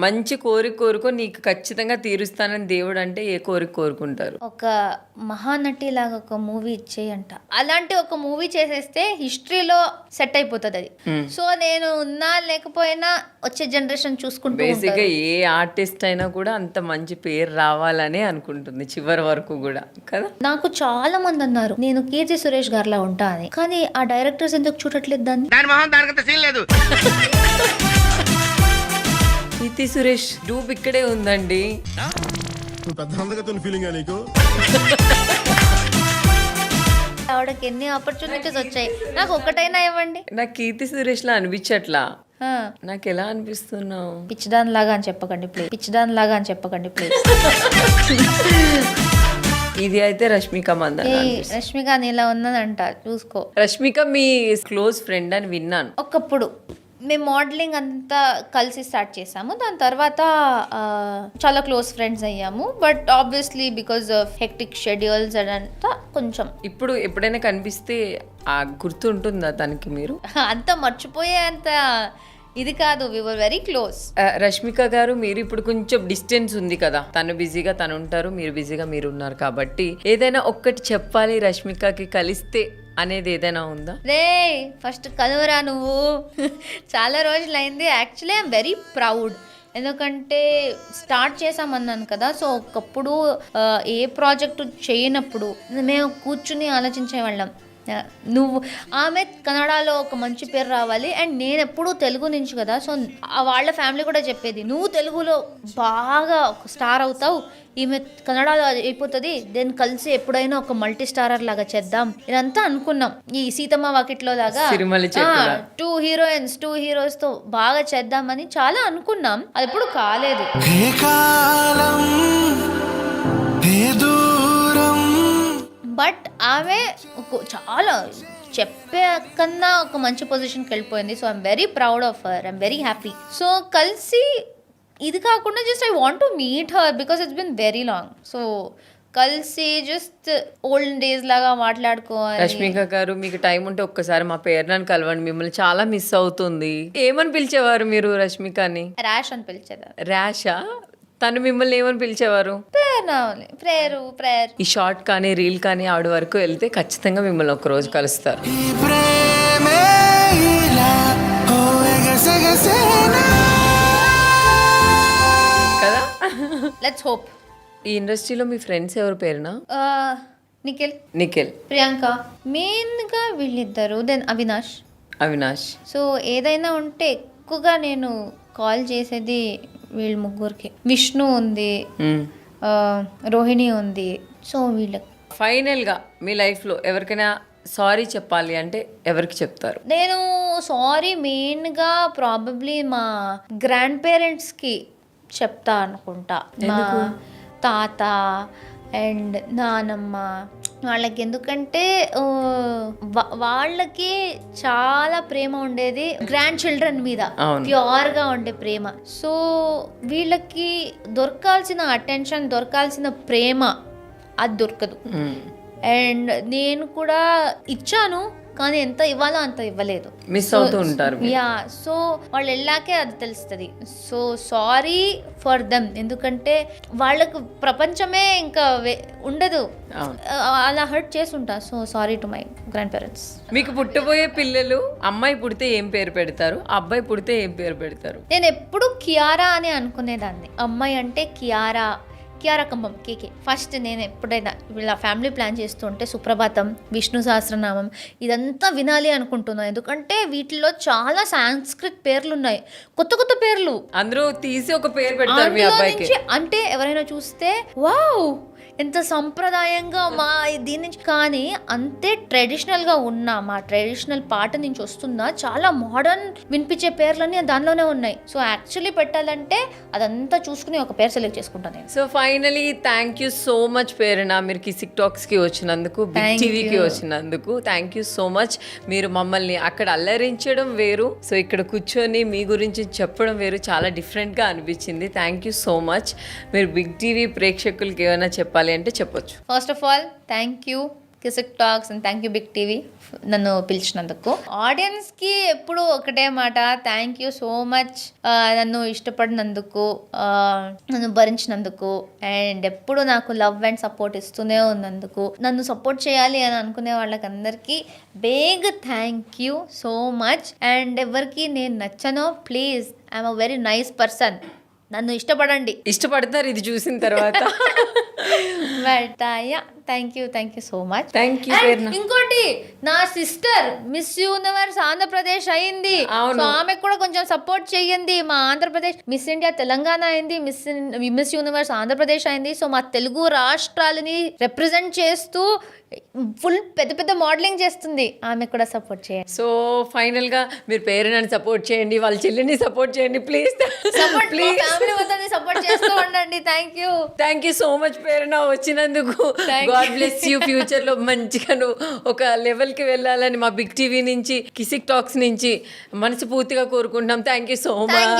మంచి కోరుకో నీకు ఖచ్చితంగా తీరుస్తానని దేవుడు అంటే ఏ కోరుకుంటారు? ఒక మహానటి లాగా ఒక మూవీ ఇచ్చేయంట. అలాంటి ఒక మూవీ చేసేస్తే హిస్టరీలో సెట్ అయిపోతుంది అది. సో నేను ఉన్నా లేకపోయినా వచ్చే జనరేషన్ చూసుకుంటూ బేసిక్గా ఏ ఆర్టిస్ట్ అయినా కూడా అంత మంచి పేరు రావాలని అనుకుంటుంది చివరి వరకు కూడా కదా. నాకు చాలా మంది అన్నారు నేను కీర్తి సురేష్ గారిలా ఉంటా అని, కానీ ఆ డైరెక్టర్స్ ఎందుకు చూడట్లేదు దాన్ని? కీర్తి సురేష్ డూప్ ఇక్కడే ఉందండి. ఆవిడకి ఎన్ని ఆపర్చునిటీస్ వచ్చాయి, నాకు ఒకటైనా ఇవ్వండి. నాకు కీర్తి సురేష్ లా అనిపించట్లా. నాకు ఎలా అనిపిస్తున్నావు? పిచ్చిదాన్ లాగా అని చెప్పకండి ప్లీజ్, పిచ్చిదాన్ లాగా అని చెప్పకండి ప్లీజ్. ఇది అయితే రష్మిక మందన. రష్మిక నీలా ఉన్నదంట చూసుకో. రష్మిక మీ క్లోజ్ ఫ్రెండ్ అని విన్నాను. ఒకప్పుడు మేము మోడలింగ్ అంతా కలిసి స్టార్ట్ చేసాము, దాని తర్వాత చాలా క్లోజ్ ఫ్రెండ్స్ అయ్యాము. But obviously because of hectic schedules అదంతా కొంచెం. ఇప్పుడు ఎప్పుడైనా కనిపిస్తే ఆ గుర్తు ఉంటుందా తనకి? మీరు అంత మర్చిపోయే అంత ఇది కాదు, వి వర్ వెరీ క్లోజ్. రష్మిక గారు మీరు ఇప్పుడు కొంచెం డిస్టెన్స్ ఉంది కదా, తను బిజీగా తను ఉంటారు, మీరు బిజీగా మీరు ఉన్నారు కాబట్టి ఏదైనా ఒక్కటి చెప్పాలి రష్మికకి కలిస్తే అనేది ఏదైనా ఉందా? రే ఫస్ట్ కలువరా నువ్వు. చాలా రోజులైంది. యాక్చువల్లీ ఐఎమ్ వెరీ ప్రౌడ్, ఎందుకంటే స్టార్ట్ చేసామన్నాను కదా. సో ఒకప్పుడు ఏ ప్రాజెక్టు చేయనప్పుడు మేము కూర్చుని ఆలోచించేవాళ్ళం, నువ్వు ఆమె కన్నడలో ఒక మంచి పేరు రావాలి, అండ్ నేను ఎప్పుడూ తెలుగు నుంచి కదా. సో వాళ్ళ ఫ్యామిలీ కూడా చెప్పేది నువ్వు తెలుగులో బాగా ఒక స్టార్ అవుతావు, ఈమె కన్నడలో అయిపోతుంది, దెన్ కలిసి ఎప్పుడైనా ఒక మల్టీ స్టారర్ లాగా చేద్దాం. ఇదంతా అనుకున్నాం. ఈ సీతమ్మ వాకిట్లో లాగా 2 హీరోస్ తో బాగా చేద్దామని చాలా అనుకున్నాం. అది ఎప్పుడు కాలేదు. బట్ ఆమె చాలా చెప్పే కన్నా ఒక మంచి పొజిషన్కి వెళ్ళిపోయింది. So I'm very proud of her, I'm very happy. So కలిసి ఇది కాకుండా just I want to meet her because it's been very long. So కలిసి జస్ట్ ఓల్డ్ డేస్ లాగా మాట్లాడుకోవాలి. రష్మిక గారు మీకు టైం ఉంటే ఒక్కసారి మా పేరుని కలవండి, మిమ్మల్ని చాలా మిస్ అవుతుంది. ఏమని పిలిచేవారు మీరు రష్మికని? ర్యాష్ అని పిలిచేదారు. ర్యాషా? తను మిమ్మల్ని ఏమని పిలిచేవారు? ప్రేయర్. ఈ షార్ట్ కానీ రీల్ కానీ ఆవిడ వరకు వెళ్తే ఖచ్చితంగా మిమ్మల్ని ఒక రోజు కలుస్తారు కదా. Let's hope. ఈ ఇండస్ట్రీలో మీ ఫ్రెండ్స్ ఎవరి పేరునా? నిఖిల్, ప్రియాంక, మెయిన్ గా వీళ్ళిద్దరు, దెన్ అవినాష్. సో ఏదైనా ఉంటే ఎక్కువగా నేను కాల్ చేసేది వీళ్ళ ముగ్గురికి. విష్ణు ఉంది, రోహిణి ఉంది. సో వీళ్ళకి ఫైనల్ గా మీ లైఫ్ లో ఎవరికైనా సారీ చెప్పాలి అంటే ఎవరికి చెప్తారు? నేను సారీ మెయిన్ గా ప్రాబబ్లీ మా గ్రాండ్ పేరెంట్స్ కి చెప్తా అనుకుంటా. మా తాత అండ్ నానమ్మ వాళ్ళకి, ఎందుకంటే వాళ్ళకి చాలా ప్రేమ ఉండేది గ్రాండ్ చిల్డ్రన్ మీద, ప్యూర్ గా ఉండే ప్రేమ. సో వీళ్ళకి దొరకాల్సిన అటెన్షన్, దొరకాల్సిన ప్రేమ అది దొరకదు. అండ్ నేను కూడా ఇచ్చాను, కానీ ఎంత ఇవ్వాలో అంత ఇవ్వలేదు, మిస్ అవుతూ ఉంటారు. సో వాళ్ళు వెళ్ళాకే అది తెలుస్తుంది. సో సారీ ఫర్ దెమ్, ఎందుకంటే వాళ్ళకు ప్రపంచమే ఇంకా ఉండదు, అలా హర్ట్ చేసుంటా. So sorry to my grandparents. మీకు పుట్టబోయే పిల్లలు అమ్మాయి పుడితే ఏం పేరు పెడతారు, అబ్బాయి పుడితే ఏం పేరు పెడతారు? నేను ఎప్పుడు కియారా అని అనుకునేదాన్ని. అమ్మాయి అంటే కియారా కంబం, కేకే. ఫస్ట్ నేను ఎప్పుడైనా వీళ్ళ ఫ్యామిలీ ప్లాన్ చేస్తుంటే సుప్రభాతం, విష్ణు సహస్రనామం ఇదంతా వినాలి అనుకుంటున్నాను, ఎందుకంటే వీటిలో చాలా సాంస్క్రిట్ పేర్లు ఉన్నాయి, కొత్త పేర్లు. అందరూ తీసి ఒక పేరు పెడతారు మీ అబ్బాయికి. అంటే ఎవరైనా చూస్తే వావ్ ఎంత సంప్రదాయంగా మా దీని నుంచి, కానీ అంతే ట్రెడిషనల్ గా ఉన్నా, మా ట్రెడిషనల్ పాట నుంచి వస్తున్నా చాలా మోడర్న్ వినిపించే పేర్లన్నీ దానిలోనే ఉన్నాయి. సో యాక్చువల్లీ పెట్టాలంటే అదంతా చూసుకుని ఒక పేరు సెలెక్ట్ చేసుకుంటాను నేను. So finally thank you so much పేరునా, మీరు కిసిక్ టాక్స్ కి వచ్చినందుకు, బిగ్ టీవీకి వచ్చినందుకు థ్యాంక్ యూ సో మచ్. మీరు మమ్మల్ని అక్కడ అల్లరించడం వేరు, సో ఇక్కడ కూర్చొని మీ గురించి చెప్పడం వేరు, చాలా డిఫరెంట్ గా అనిపించింది. Thank you so much. మీరు బిగ్ టీవీ ప్రేక్షకులకి ఏమైనా చెప్పాలి అంటే చెప్పొచ్చు. First of all thank you Kisik talks and thank you big TV నన్ను పిలిచినందుకు. ఆడియన్స్కి ఎప్పుడు ఒకటే మాట, థ్యాంక్ యూ సో మచ్ నన్ను ఇష్టపడినందుకు, నన్ను భరించినందుకు, అండ్ ఎప్పుడు నాకు లవ్ అండ్ సపోర్ట్ ఇస్తూనే ఉన్నందుకు, నన్ను సపోర్ట్ చేయాలి అని అనుకునే వాళ్ళకందరికీ big thank you so much. And ఎవరికి నేను నచ్చనో please, I'm a very nice person, నన్ను ఇష్టపడతారు ఇది చూసిన తర్వాత. But thank you so much. Thank you. ఇంకోటి, నా సిస్టర్ మిస్ యూనివర్స్ ఆంధ్రప్రదేశ్ అయింది, సో ఆమెకు కూడా కొంచెం సపోర్ట్ చేయండి. మా ఆంధ్రప్రదేశ్ మిస్ ఇండియా తెలంగాణ అయింది, మిస్ యూనివర్స్ ఆంధ్రప్రదేశ్ అయింది. సో మా తెలుగు రాష్ట్రాలని రిప్రజెంట్ చేస్తూ ఫుల్ పెద్ద పెద్ద మోడలింగ్ చేస్తుంది, ఆమె కూడా సపోర్ట్ చేయండి. సో ఫైనల్ గా మీరు పేరెంట్ని సపోర్ట్ చేయండి, వాళ్ళ చెల్లిని సపోర్ట్ చేయండి ప్లీజ్. ప్లీజ్ ఫ్యామిలీ మొత్తాన్ని సపోర్ట్ చేస్తూ ఉండండి. థ్యాంక్ యూ సో మచ్ పేరున వచ్చినందుకు. God bless you. ఫ్యూచర్ లో మంచిగా నువ్వు ఒక లెవెల్ కి వెళ్ళాలని మా బిగ్ టీవీ నుంచి, కిసిక్ టాక్స్ నుంచి మనస్ఫూర్తిగా కోరుకుంటున్నాం. Thank you so much.